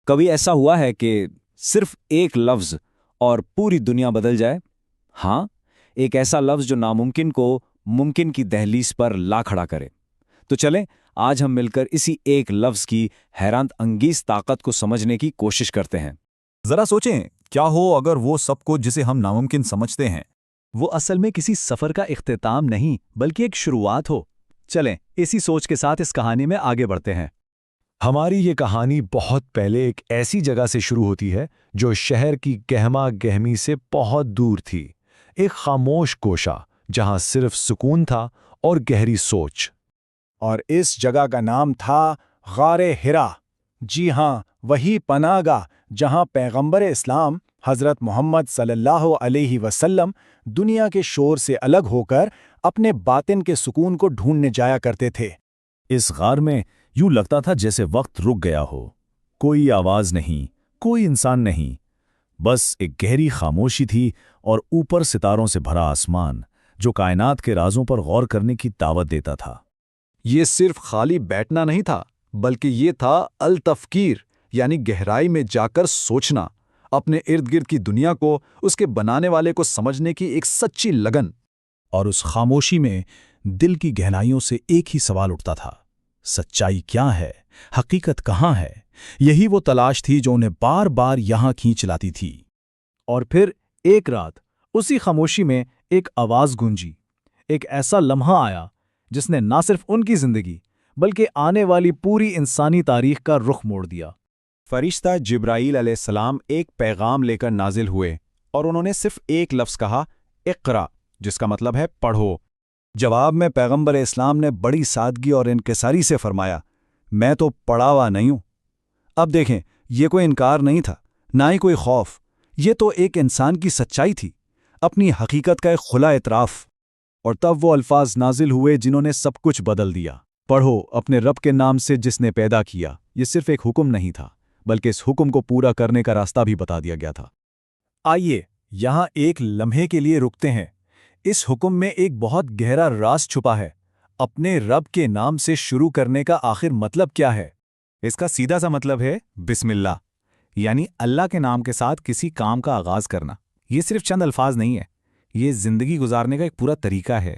کبھی ایسا ہوا ہے کہ صرف ایک لفظ اور پوری دنیا بدل جائے؟ ہاں، ایک ایسا لفظ جو ناممکن کو ممکن کی دہلیز پر لا کھڑا کرے۔ تو چلیں آج ہم مل کر اسی ایک لفظ کی حیران انگیز طاقت کو سمجھنے کی کوشش کرتے ہیں۔ ذرا سوچیں، کیا ہو اگر وہ سب کچھ جسے ہم ناممکن سمجھتے ہیں وہ اصل میں کسی سفر کا اختتام نہیں بلکہ ایک شروعات ہو۔ چلیں اسی سوچ کے ساتھ اس کہانی میں آگے بڑھتے ہیں۔ ہماری یہ کہانی بہت پہلے ایک ایسی جگہ سے شروع ہوتی ہے جو شہر کی گہما گہمی سے بہت دور تھی، ایک خاموش کوشہ جہاں صرف سکون تھا اور گہری سوچ۔ اور اس جگہ کا نام تھا غار حرا۔ جی ہاں، وہی پناہ گاہ جہاں پیغمبر اسلام حضرت محمد صلی اللہ علیہ وسلم دنیا کے شور سے الگ ہو کر اپنے باطن کے سکون کو ڈھونڈنے جایا کرتے تھے۔ اس غار میں یوں لگتا تھا جیسے وقت رک گیا ہو، کوئی آواز نہیں، کوئی انسان نہیں، بس ایک گہری خاموشی تھی اور اوپر ستاروں سے بھرا آسمان جو کائنات کے رازوں پر غور کرنے کی دعوت دیتا تھا۔ یہ صرف خالی بیٹھنا نہیں تھا بلکہ یہ تھا التفکیر، یعنی گہرائی میں جا کر سوچنا، اپنے ارد گرد کی دنیا کو، اس کے بنانے والے کو سمجھنے کی ایک سچی لگن۔ اور اس خاموشی میں دل کی گہرائیوں سے ایک ہی سوال اٹھتا تھا، سچائی کیا ہے؟ حقیقت کہاں ہے؟ یہی وہ تلاش تھی جو انہیں بار بار یہاں کھینچ لاتی تھی۔ اور پھر ایک رات اسی خاموشی میں ایک آواز گونجی، ایک ایسا لمحہ آیا جس نے نہ صرف ان کی زندگی بلکہ آنے والی پوری انسانی تاریخ کا رخ موڑ دیا۔ فرشتہ جبرائیل علیہ السلام ایک پیغام لے کر نازل ہوئے اور انہوں نے صرف ایک لفظ کہا، اقرا، جس کا مطلب ہے پڑھو۔ جواب میں پیغمبر اسلام نے بڑی سادگی اور انکساری سے فرمایا، میں تو پڑھا ہوا نہیں ہوں۔ اب دیکھیں، یہ کوئی انکار نہیں تھا، نہ ہی کوئی خوف، یہ تو ایک انسان کی سچائی تھی، اپنی حقیقت کا ایک کھلا اعتراف۔ اور تب وہ الفاظ نازل ہوئے جنہوں نے سب کچھ بدل دیا۔ پڑھو اپنے رب کے نام سے جس نے پیدا کیا۔ یہ صرف ایک حکم نہیں تھا بلکہ اس حکم کو پورا کرنے کا راستہ بھی بتا دیا گیا تھا۔ آئیے یہاں ایک لمحے کے لیے رکتے ہیں۔ اس حکم میں ایک بہت گہرا راز چھپا ہے۔ اپنے رب کے نام سے شروع کرنے کا آخر مطلب کیا ہے؟ اس کا سیدھا سا مطلب ہے بسم اللہ، یعنی اللہ کے نام کے ساتھ کسی کام کا آغاز کرنا۔ یہ صرف چند الفاظ نہیں ہے، یہ زندگی گزارنے کا ایک پورا طریقہ ہے۔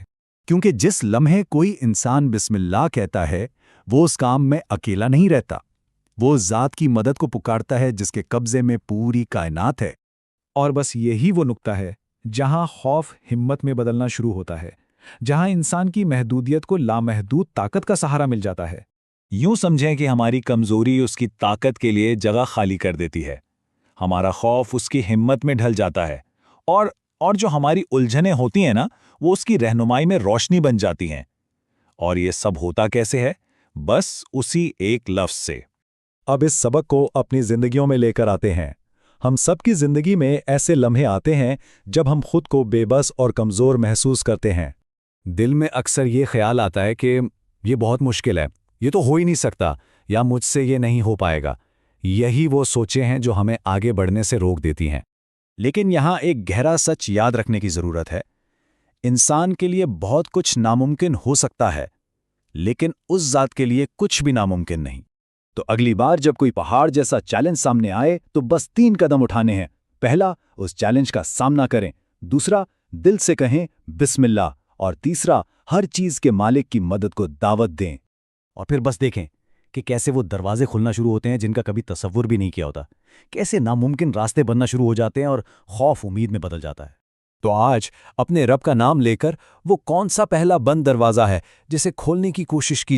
کیونکہ جس لمحے کوئی انسان بسم اللہ کہتا ہے وہ اس کام میں اکیلا نہیں رہتا، وہ ذات کی مدد کو پکارتا ہے جس کے قبضے میں پوری کائنات ہے۔ اور بس یہی وہ نقطہ ہے جہاں خوف ہمت میں بدلنا شروع ہوتا ہے، جہاں انسان کی محدودیت کو لامحدود طاقت کا سہارا مل جاتا ہے۔ یوں سمجھیں کہ ہماری کمزوری اس کی طاقت کے لیے جگہ خالی کر دیتی ہے، ہمارا خوف اس کی ہمت میں ڈھل جاتا ہے، اور جو ہماری الجھنیں ہوتی ہیں نا، وہ اس کی رہنمائی میں روشنی بن جاتی ہیں۔ اور یہ سب ہوتا کیسے ہے؟ بس اسی ایک لفظ سے۔ اب اس سبق کو اپنی زندگیوں میں لے کر آتے ہیں۔ ہم سب کی زندگی میں ایسے لمحے آتے ہیں جب ہم خود کو بے بس اور کمزور محسوس کرتے ہیں۔ دل میں اکثر یہ خیال آتا ہے کہ یہ بہت مشکل ہے، یہ تو ہو ہی نہیں سکتا، یا مجھ سے یہ نہیں ہو پائے گا۔ یہی وہ سوچیں ہیں جو ہمیں آگے بڑھنے سے روک دیتی ہیں۔ لیکن یہاں ایک گہرا سچ یاد رکھنے کی ضرورت ہے۔ انسان کے لیے بہت کچھ ناممکن ہو سکتا ہے، لیکن اس ذات کے لیے کچھ بھی ناممکن نہیں۔ تو اگلی بار جب کوئی پہاڑ جیسا چیلنج سامنے آئے تو بس 3 قدم اٹھانے ہیں۔ پہلا، اس چیلنج کا سامنا کریں۔ دوسرا، دل سے کہیں بسم اللہ۔ اور تیسرا، ہر چیز کے مالک کی مدد کو دعوت دیں۔ اور پھر بس دیکھیں کہ کیسے وہ دروازے کھلنا شروع ہوتے ہیں جن کا کبھی تصور بھی نہیں کیا ہوتا، کیسے ناممکن راستے بننا شروع ہو جاتے ہیں اور خوف امید میں بدل جاتا ہے۔ تو آج اپنے رب کا نام لے کر وہ کون سا پہلا بند دروازہ ہے جسے کھولنے کی کوشش کی